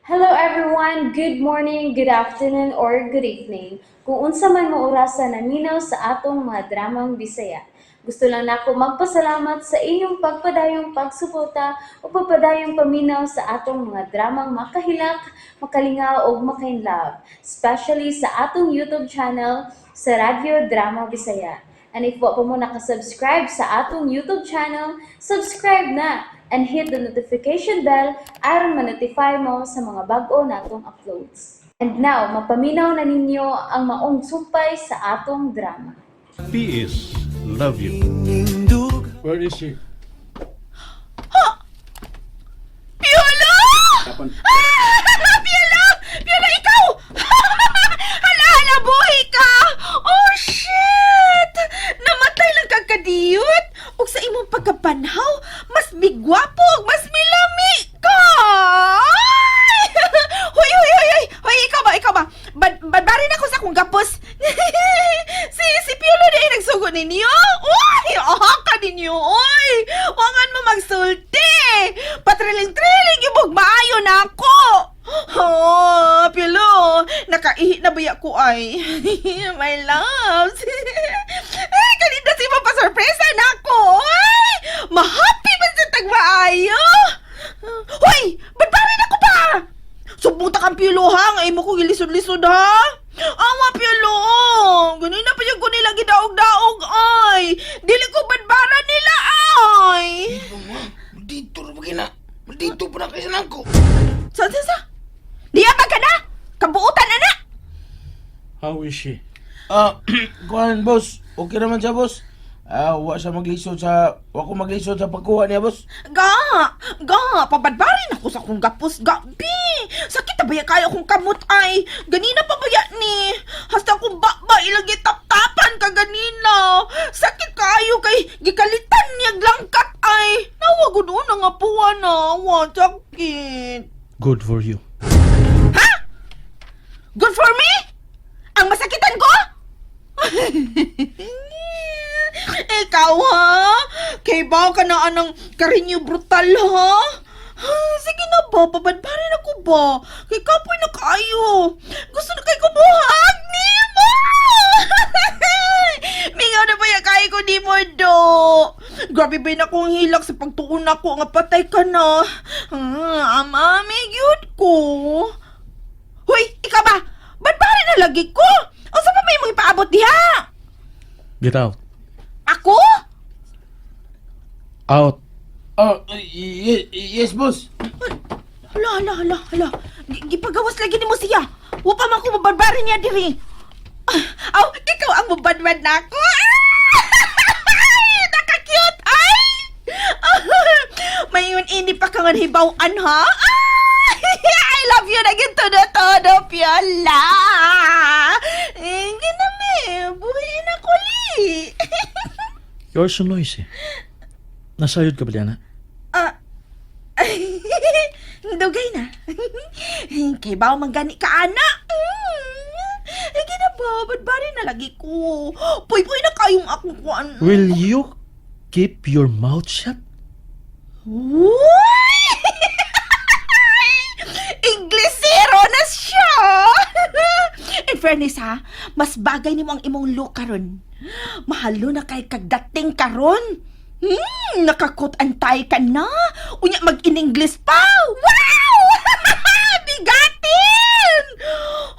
Hello everyone, good morning, good afternoon, or good evening. Kung unsa man mo orasan naminaw sa atong mga dramang Bisaya. Gusto lang nako magpasalamat sa inyong pagpadayong pagsuporta o pagpadayong paminaw sa atong mga dramang makahilak, makalingaw o makainlove, especially sa atong YouTube channel sa Radyo Drama Bisaya. And if wa pa mo nakasubscribe sa atong YouTube channel, subscribe na and hit the notification bell aron ma-notify mo sa mga bag-o natong uploads. And now, mapaminaw na ninyo ang maong sumpay sa atong drama. P.S. Love you. Where is she? Piolo! Kapan? Piolo! Piolo, ikaw! Hala, buhay ka! Oh, shit! Namatay lang kang kadiyot! Ug sa imong pagkapanhaw, mas bigwapo, mas milami ka! Ay! Hoy, ikaw ba? Badbarin ako sa akong gapos. si Piolo na nagsugo ninyo? Uy, ka ninyo, oy! Wangan mo magsulti! Patriling-triling ibog maayo na ako! Oh, Piolo, nakaihi na ba ko ay? My loves! Ay, kanina si papasurpresa na ako! Ay! Mahappy ba sa tagmaayo? Hoy! Badbarin ako pa! Subuta kang Piolo ha! Ngayon mo kong ilisod-lisod ha! Awa Piolo! Ganun na pa yung kunila gidaog-daog ay! Dili ko badbaran nila ay! Dito na bagina. Dito pa na kayo ko. Sa? Diya ka na? Kabuutan na na! How is she? Kuhan, boss. Okay naman siya, boss. Wa siya maglisod sa... Wa ko maglisod sa pagkuha niya, boss. Pabadbarin ako sa kong gapos, gabi! Sakit na baya kaya kong kamot ay! Ganina pa baya ni! Hasta kong ba ilagi tap-tapan ka ganina! Sakit kayo kay gikalitan niyag langkat ay! Nawagod na nga puwa na! Sakit! Good for you. Ha? Good for me? Ang masakitan ko? Ikaw ha? Kay ba ka na anang karinyo brutal ha? Sige na ba, babadbarin ako ba? Kay kapoy na kayo. Gusto na kay kumuhag ni mo. Mingaw na ba yung kaya ko ni mo do? Grabe ba na akong hilak sa pagtuon ako nga patay ka na. Amami, yun ko. Hoy, ikaw ba? Badbarin na lagi ko. O sa pa may mong ipaabot diha? Get out. Ako? Out. Yes, boss. Hala. Gipagawas lagi ni mo siya. Wa pa man ko mabarbarin niya diri. Aw, ikaw ang mabadbad na ako. Naka-cute, ay! Mayon ini pa ka nga hibaw-an, ha? I love you na todo, Piola. Ginami, buhay na kuli. You're so noisy. Nasayod ka ba diyan, ha? Dugay na. Kay baw manggani ka, ana. Ginaba, badbari na lagi ko. Puy-puy na kayong akong kuan. Will you keep your mouth shut? Uy! Inglesero na siya! In fairness ha, mas bagay ni mo ang imong look karon. Mahalo na kay kagdating karon. Nakakot antay ka na. Unya mag-in-English pa. Wow! Bigatin!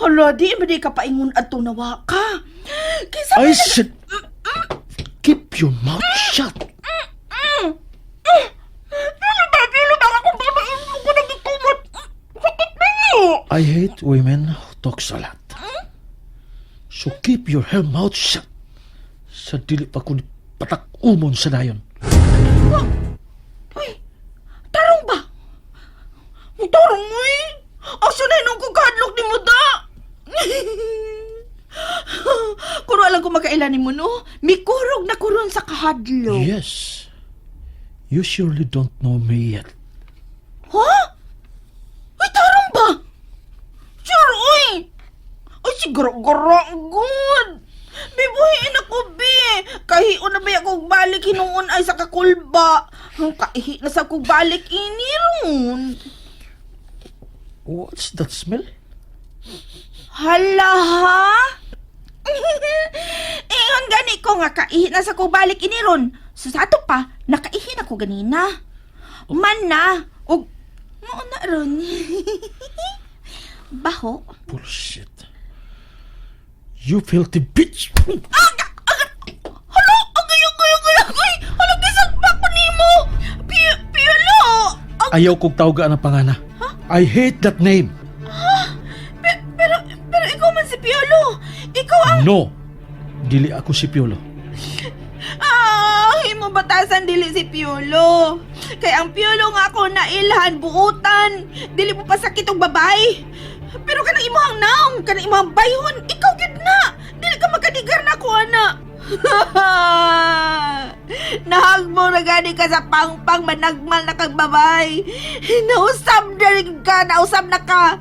Hala, di ba di ka paingon ato nawa ka? Kaysa I said, keep your mouth shut. Pilo ba akong babain mo ko nagikumot? Sakit na niyo! I hate women who talk a lot. So keep your mouth shut. Sa dili pa ko ni patak umon sa dayon. Uy, tarong ba? Tarong mo eh. Asa na nung kukadlok ni mo da? Kuro alam ko magkailanin mo no? May kurog na kuron sa kahadlok. Yes. You surely don't know me yet. Ha? Uy, tarong ba? Sure, uy. Uy, siguro-goro, good. Bibuhiin ako, be. Kahion na ba akong balik hinuon ay sa kakulba. Ang kaihi na sa kong balik ini ron. What's that smell? Hala ha? Ingon gani ko nga kaihi na sa ko balik ini ron. So sa ato pa, nakaihi na ko ganina. Man na, og mauna ron. Baho. Bullshit. You filthy bitch! Hala, agay. Hala, kisag pa ko nimo. Piolo. Ayaw kong tawagaan ang pangana. I hate that name. Pero ikaw man si Piolo. Ikaw ang... No! Dili ako si Piolo. Himo batasan dili si Piolo. Kay ang Piolo nga ako nailhan buutan. Dili mo pa sakit og babay. Pero kanang imong naong, kanang imong bayhon, ikaw gid na. Dili ka makadigar na ko ana. Nahagmo na gani ka sa pangpang managmal na kag babay. Nausab na ka.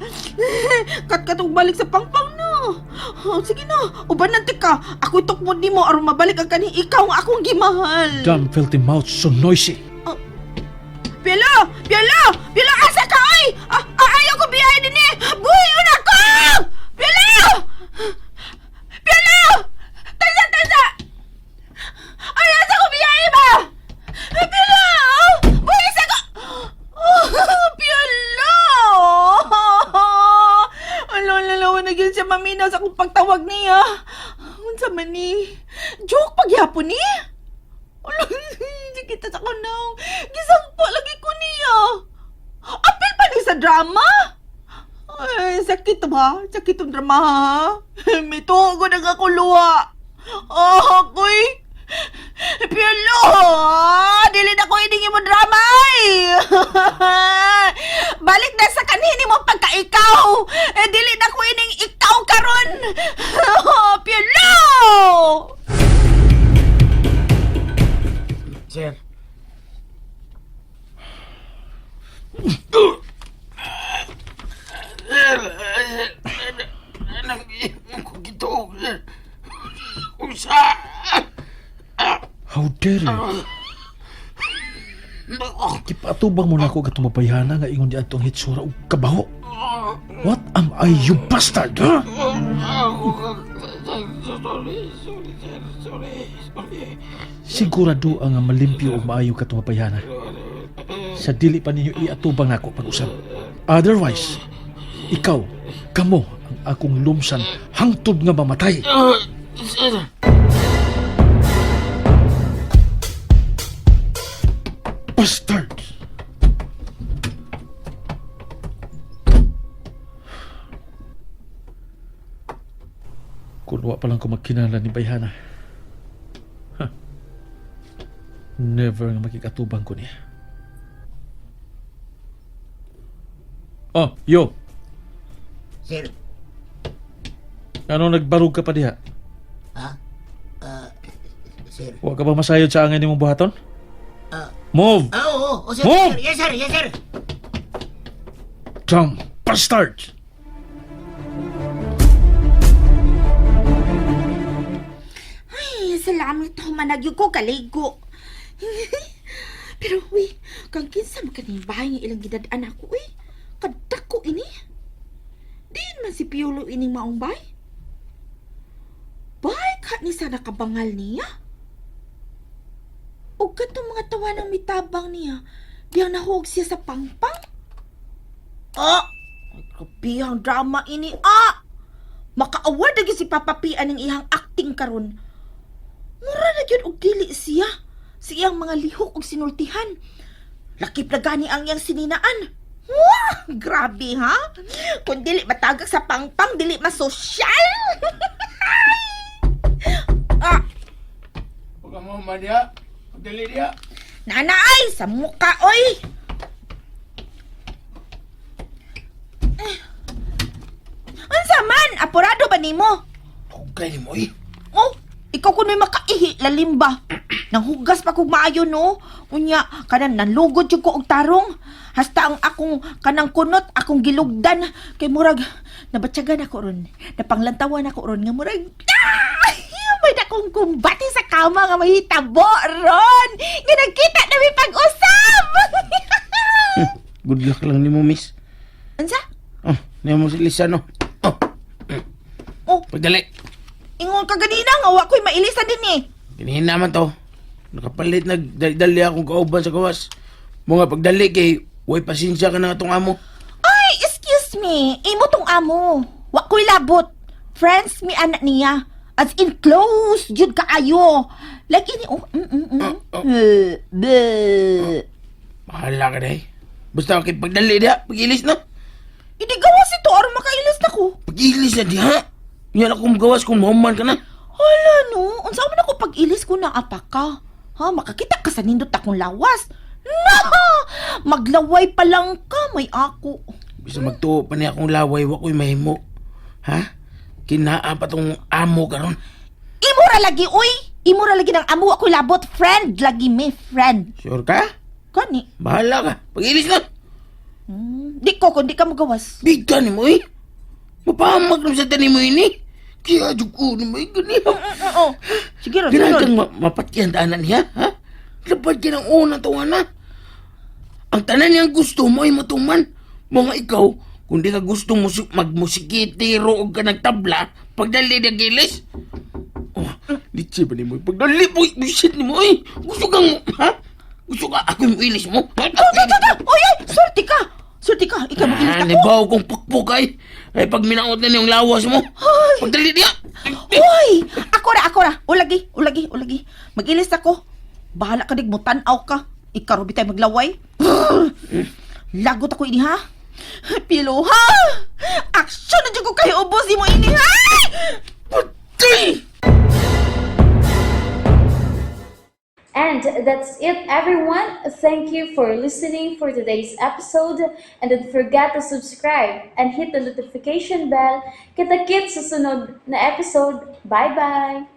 Katong balik sa pangpang no. Oh, sige na, uban nanti ka. Ako itukmod nimo aron mabalik ang kani ikaw nga akong gimahal. Damn filthy mouth, so noisy. Piolo, asa ka oy? Ayaw ko biyahe din eh. Buhayon ako! Piolo! Tasa! Ay, asa ko biyahe ba? Piolo! Buhis ako! Piolo! Lalawan na yun siya maminaw sa akong pagtawag niya. Unsa man ni? Joke pagyapon ni? Kita sa kanang. Gisangpa lagi ko niya. Apil pa ni sa drama? Ay, sakit ba? Sakit ang drama ha? May tugo na nga kuluwa. Ako'y... Piolo! Dili na ko iningi mo drama ay! Balik na sa kanhini mo pagka-ikaw! Dili na ko ining ikaw karon! Piolo! Sir. How dare you? Kipatubang mo na ako katong mabayana nga ingon di atong hitsura o kabaho. What am I, you bastard, ha? Sigurado ang malimpyo o maayo katong mabayana. Sa dili pa ninyo iatubang nako pag-usap. Otherwise, ikaw, kamo ang akong lumsan hangtod nga mamatay. Bastard! Kunwa pa lang ko magkinala ni Bayhana. Huh. Never nga makikatubang ko niya. Oh, yo! Sir, Ano nagbarog ka pa diha? sir. Huwag ka ba masayod sa angin ni mong buhaton? Ah, Move! oo, sir, Move! sir. Yes, sir, yes, sir. Dumb bastard! Ay, salamat ako managyo ko kaligo. Pero, uy, kang kinsa makaning bahay nga ilang gidadaan ako, uy. Kadako ini. Diin man si Piolo ining maong bay. Bay, ka ni sa nakabangal niya. O katong mga tawa ng mitabang niya, diyang nahog siya sa pangpang. Ay, grabe ang drama ini, Maka-award lagi si Papa P aning ihang acting karon. Mura na yun og dili siya. Siyang mga lihok og sinultihan. Lakip na gani ang iyang sininaan. Wah! Grabe ha? Kung dili matagak sa pangpang, dili masosyal. Huwag ka mo madya. Dali dia. Nanay, sa muka, oy! Unsa man? Apurado ba nimo? Tugay ni mo eh. Oh, ikaw kuno'y makaihi, lalimba. Nang hugas pa kong maayo, no? Unya, kanan nanlugod yung ko og tarong. Hasta ang akong kanang kunot, akong gilugdan. Kay murag, nabatsagan ako ron. Napanglantawan ako ron nga murag, may akong kumbati sa kama nga mahitabo ron. Nga nagkita na may pag-usap. Good luck lang ni mo, miss. Ansa? Niya mo si Lisa, no? Oh, Oh, pagdali. ingon ka ganina nga, wa ko'y mailisan din eh. Kinihin naman to. Nakapalit nagdali akong kauban sa gawas. Mga pagdali kay, way pasensya ka na nga tong amo. Ay, excuse me. Imo tong amo. Wa ko'y labot. Friends, mi anak niya. As in close, jud kaayo. Like ini, oh, Bleh. Bahala ka dahi. Basta kay pagdali diha, pagilis na. Hindi gawas ito, aron makailis na ko. Pagilis na diha. Yan akong gawas kung mahuman ka na. Hala no, unsa man ako pag-ilis ko na apa ka? Ha, makakita ka sa nindot akong lawas. Na! Maglaway pa lang ka, may ako. Bisa magtuo pa niya akong laway, wako'y mahimo. Ha? Kinaa pa tong amo karon. Imura lagi, uy! Imura lagi ng amo ako'y labot. Friend, lagi may friend. Sure ka? Kani? Bahala ka. Pagilis na. Di ko, kung di ka magawas. Bigta ni mo eh. Mapahamag naman sa tanim mo ini. Kaya ko ni mo eh. Ganyan. Oo. Sige ron, Ganyan sunod. kang mapatyan tanan niya, ha? Lapad ka ng unang tawa na. Ang tanan niyang gusto mo ay matuman. Mga ikaw, kung di ka gusto magmusikitiro o ka nagtabla, pagdali na gilis. Oh, litsi ba ni mo? Pagdali mo, bullshit ni mo eh. Gusto kang, ha? Gusto ka ako yung ilis mo? Uy, ay! Sulti ka! Sulti ka! Ikaw mo ilis ako! Nibaw kong pukpuk ay. Ay, pag minaot na yung lawas mo. Pagdali niya. Uy! Ako ra! Ulagi! Mag-ilis ako. Bahala ka dig mo, tanaw ka. Ikaw, tayo maglaway. Lagot ako ini, ha? Pilo, ha? Action na dyan ko kayo ubos mo ini, ha? Patay! And that's it, everyone. Thank you for listening for today's episode. And don't forget to subscribe and hit the notification bell. Kita-kits sa sunod na episode. Bye-bye!